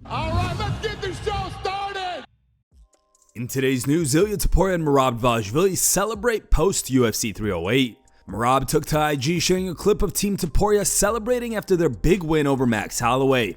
All right, let's get this show started. In today's news, Ilia Topuria and Merab DVALISHVILI celebrate post-UFC 308. Merab took to IG sharing a clip of Team Topuria celebrating after their big win over Max Holloway.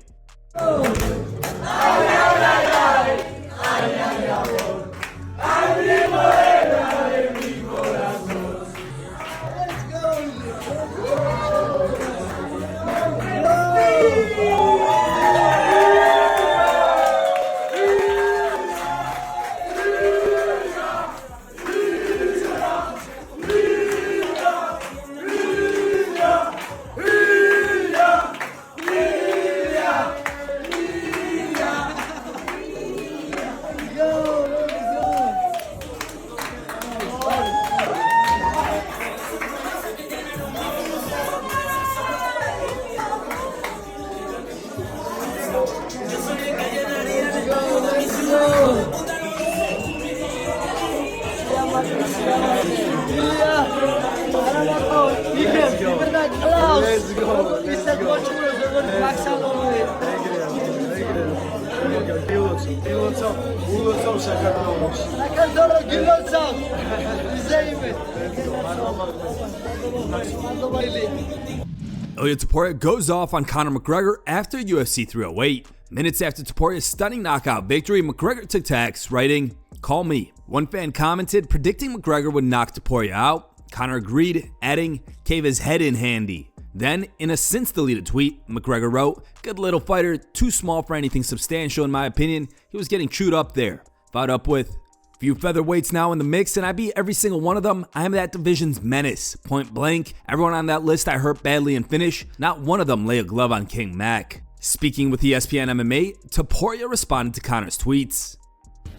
Ilia Topuria goes off on Conor McGregor after UFC 308. Minutes after Topuria's stunning knockout victory, McGregor took to X, writing, "Call me." One fan commented, predicting McGregor would knock Topuria out. Conor agreed, adding, "Cave his head in handy." Then, in a since-deleted tweet, McGregor wrote, "Good little fighter, too small for anything substantial in my opinion. He was getting chewed up there." Followed up with, "Few featherweights now in the mix, and I beat every single one of them. I am that division's menace. Point blank, everyone on that list I hurt badly in finish. Not one of them lay a glove on King Mac." Speaking with ESPN MMA, Topuria responded to Conor's tweets.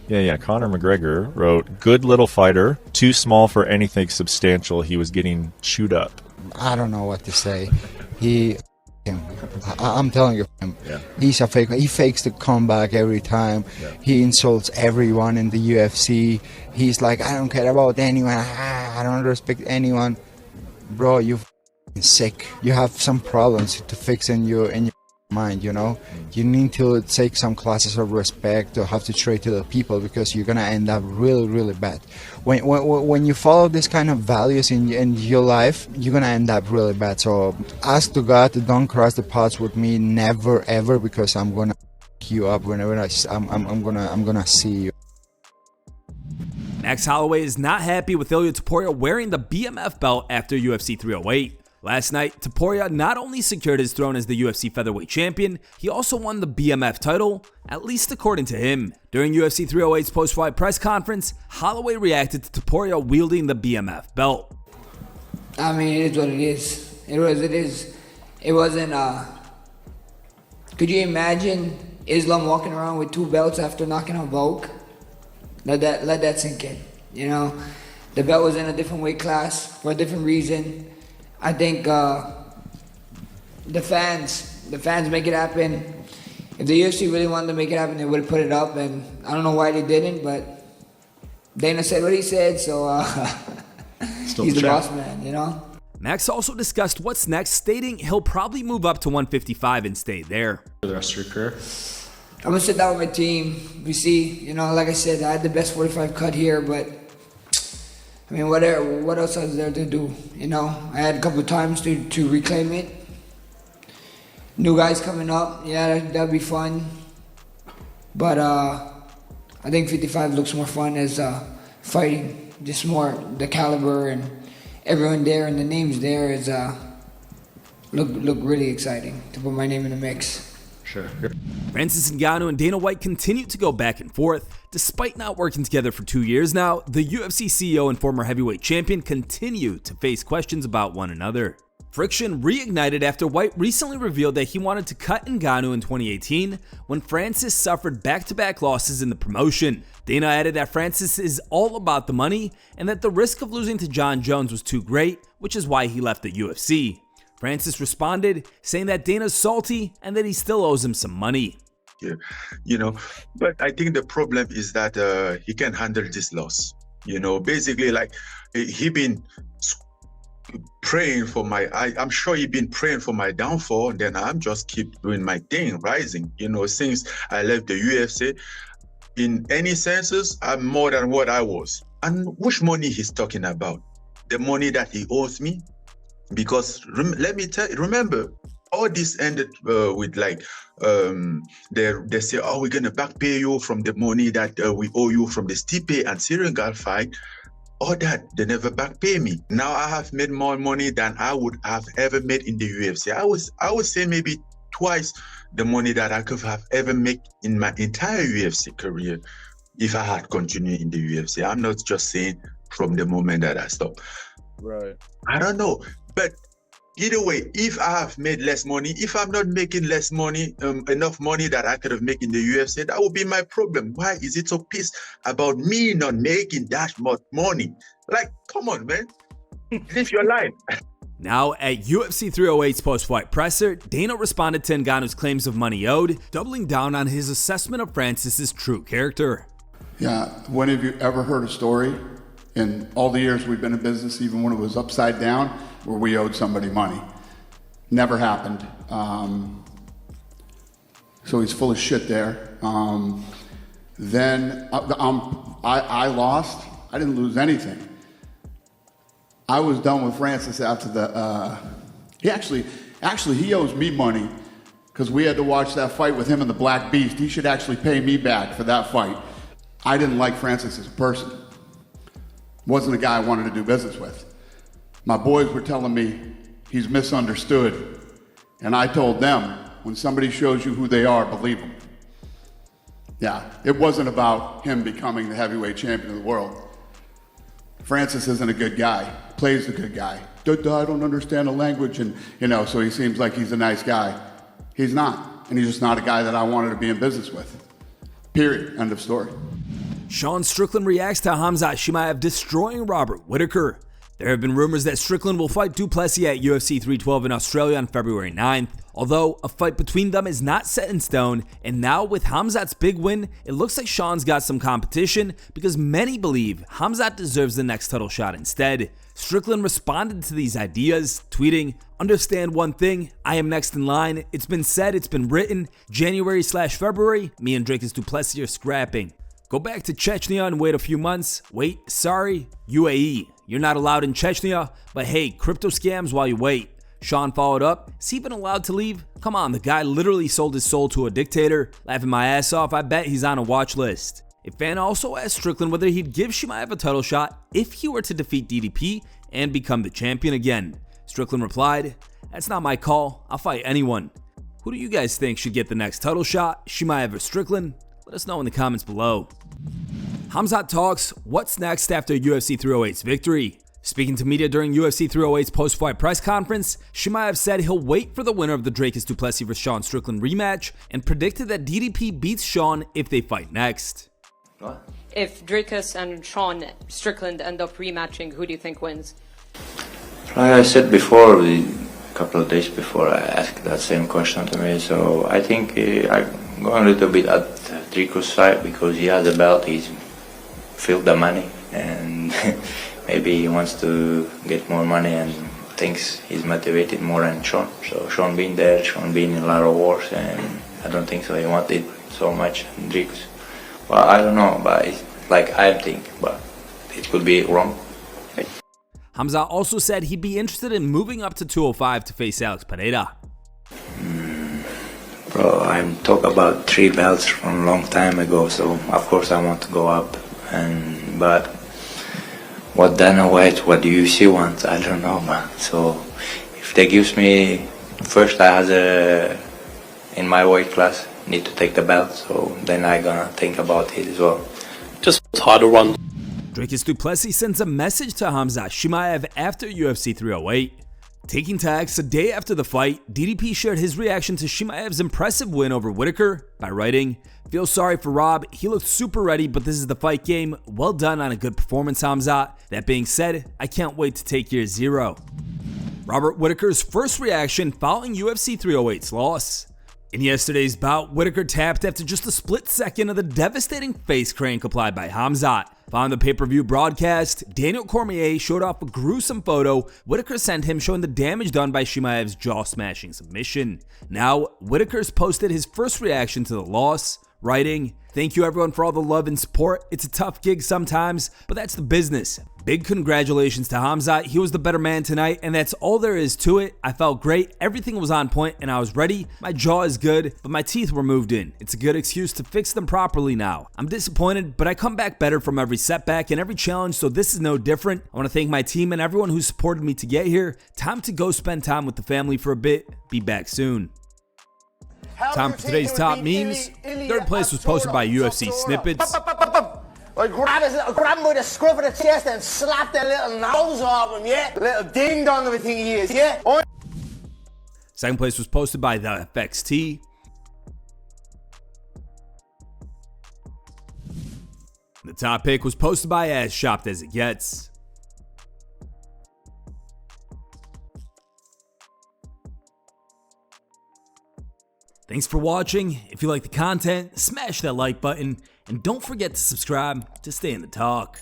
Yeah. Conor McGregor wrote, "Good little fighter, too small for anything substantial. He was getting chewed up." I don't know what to say. I'm telling you, he's a fake. He fakes the comeback every time. He insults everyone in the UFC. He's like, "I don't care about anyone. I don't respect anyone." Bro, you're sick. You have some problems to fix in your mind, you know. You need to take some classes of respect to have to trade to the people, because you're gonna end up really bad. When you follow this kind of values in your life, you're gonna end up really bad. So ask to God to don't cross the paths with me, never ever, because I'm gonna you up whenever I'm gonna see you. Max Holloway is not happy with Ilia Topuria wearing the BMF belt after UFC 308. Last night, Topuria not only secured his throne as the UFC featherweight champion, he also won the BMF title, at least according to him. During UFC 308's post-fight press conference, Holloway reacted to Topuria wielding the BMF belt. I mean, it is what it is. It is. It wasn't, could you imagine Islam walking around with 2 belts after knocking out Volk? Let that sink in, you know? The belt was in a different weight class for a different reason. I think the fans make it happen. If the UFC really wanted to make it happen, they would have put it up, and I don't know why they didn't, but Dana said what he said, so he's the boss man, you know? Max also discussed what's next, stating he'll probably move up to 155 and stay there. For the rest of your career? I'm gonna sit down with my team. We see, you know, like I said, I had the best 45 cut here, but I mean, what else is there to do? You know, I had a couple of times to reclaim it. New guys coming up, yeah, that'd be fun. But I think 55 looks more fun as fighting. Just more the caliber and everyone there and the names there is look really exciting to put my name in the mix. Sure. Francis Ngannou and Dana White continue to go back and forth. Despite not working together for 2 years now, the UFC CEO and former heavyweight champion continue to face questions about one another. Friction reignited after White recently revealed that he wanted to cut Ngannou in 2018 when Francis suffered back-to-back losses in the promotion. Dana added that Francis is all about the money and that the risk of losing to John Jones was too great, which is why he left the UFC. Francis responded, saying that Dana's salty and that he still owes him some money. Yeah, you know, but I think the problem is that he can handle this loss. You know, basically, like he been praying for I'm sure he been praying for my downfall, and then I'm just keep doing my thing, rising. Since I left the UFC, in any senses, I'm more than what I was. And which money he's talking about? The money that he owes me? Because let me tell you, remember, all this ended with like, they say, oh, we're going to back pay you from the money that we owe you from the Stipe and Senegal fight. All that, they never back pay me. Now I have made more money than I would have ever made in the UFC. I would say maybe twice the money that I could have ever made in my entire UFC career if I had continued in the UFC. I'm not just saying from the moment that I stopped. Right. I don't know. But either way, if I have made less money, if I'm not making less money, enough money that I could have made in the UFC, that would be my problem. Why is it so pissed about me not making that much money? Like, come on, man. Live your life. Now, at UFC 308's post-fight presser, Dana responded to Ngannou's claims of money owed, doubling down on his assessment of Francis's true character. Yeah, when have you ever heard a story in all the years we've been in business, even when it was upside down, where we owed somebody money? Never happened. So he's full of shit there. Then I lost. I didn't lose anything. I was done with Francis after the. He owes me money because we had to watch that fight with him and the Black Beast. He should actually pay me back for that fight. I didn't like Francis as a person. Wasn't a guy I wanted to do business with. My boys were telling me he's misunderstood. And I told them, when somebody shows you who they are, believe them. Yeah, it wasn't about him becoming the heavyweight champion of the world. Francis isn't a good guy, plays a good guy. I don't understand the language, and so he seems like he's a nice guy. He's not, and he's just not a guy that I wanted to be in business with. Period, end of story. Sean Strickland reacts to Khamzat Chimaev destroying Robert Whittaker. There have been rumors that Strickland will fight Du Plessis at UFC 312 in Australia on February 9th, although a fight between them is not set in stone, and now with Khamzat's big win, it looks like Sean's got some competition because many believe Khamzat deserves the next title shot instead. Strickland responded to these ideas, tweeting, "Understand one thing, I am next in line. It's been said, it's been written. January/February, me and Dricus du Plessis are scrapping. Go back to Chechnya and wait a few months. Wait, sorry, UAE. You're not allowed in Chechnya, but hey, crypto scams while you wait." Sean followed up, "Is he even allowed to leave? Come on, the guy literally sold his soul to a dictator. Laughing my ass off, I bet he's on a watch list." A fan also asked Strickland whether he'd give Chimaev a title shot if he were to defeat DDP and become the champion again. Strickland replied, "That's not my call. I'll fight anyone." Who do you guys think should get the next title shot, Chimaev or Strickland? Let us know in the comments below. Khamzat talks, what's next after UFC 308's victory? Speaking to media during UFC 308's post-fight press conference, Chimaev said he'll wait for the winner of the Dricus du Plessis vs. Sean Strickland rematch and predicted that DDP beats Sean if they fight next. What? If Dricus and Sean Strickland end up rematching, who do you think wins? Like I said before, a couple of days before, I asked that same question to me, so I think I'm going a little bit at Dricus' side because he has a belt, he's filled the money, and maybe he wants to get more money and thinks he's motivated more than Sean. So Sean been there, Sean been in a lot of wars, and I don't think so he wanted so much Dricus. Well, I don't know, but it's like I think, but it could be wrong. Khamzat also said he'd be interested in moving up to 205 to face Alex Pereira. Bro, I'm talking about 3 belts from a long time ago, so of course I want to go up. But what Dana White, what the UFC wants, I don't know, man. So if they gives me, first I has in my weight class, need to take the belt, so then I gonna think about it as well. Just title run. Dricus du Plessis sends a message to Khamzat Chimaev after UFC 308. Taking tags a day after the fight, DDP shared his reaction to Chimaev's impressive win over Whittaker by writing, "Feel sorry for Rob, he looked super ready, but this is the fight game. Well done on a good performance, Khamzat. That being said, I can't wait to take year 0. Robert Whittaker's first reaction following UFC 308's loss. In yesterday's bout, Whittaker tapped after just a split second of the devastating face crank applied by Khamzat. Following the pay-per-view broadcast, Daniel Cormier showed off a gruesome photo Whittaker sent him showing the damage done by Chimaev's jaw-smashing submission. Now, Whittaker's posted his first reaction to the loss, writing, "Thank you everyone for all the love and support. It's a tough gig sometimes, but that's the business. Big congratulations to Khamzat. He was the better man tonight, and that's all there is to it. I felt great. Everything was on point, and I was ready. My jaw is good, but my teeth were moved in. It's a good excuse to fix them properly now. I'm disappointed, but I come back better from every setback and every challenge, so this is no different. I want to thank my team and everyone who supported me to get here. Time to go spend time with the family for a bit. Be back soon." Time for today's top memes. Third place was posted by UFC Snippets. Or grab him with a scruff of the chest and slap that little nose off him, yeah? Little ding dong everything he is, yeah? Second place was posted by the FXT. The top pick was posted by As Shopped As It Gets. Thanks for watching. If you like the content, smash that like button and don't forget to subscribe to stay in the talk.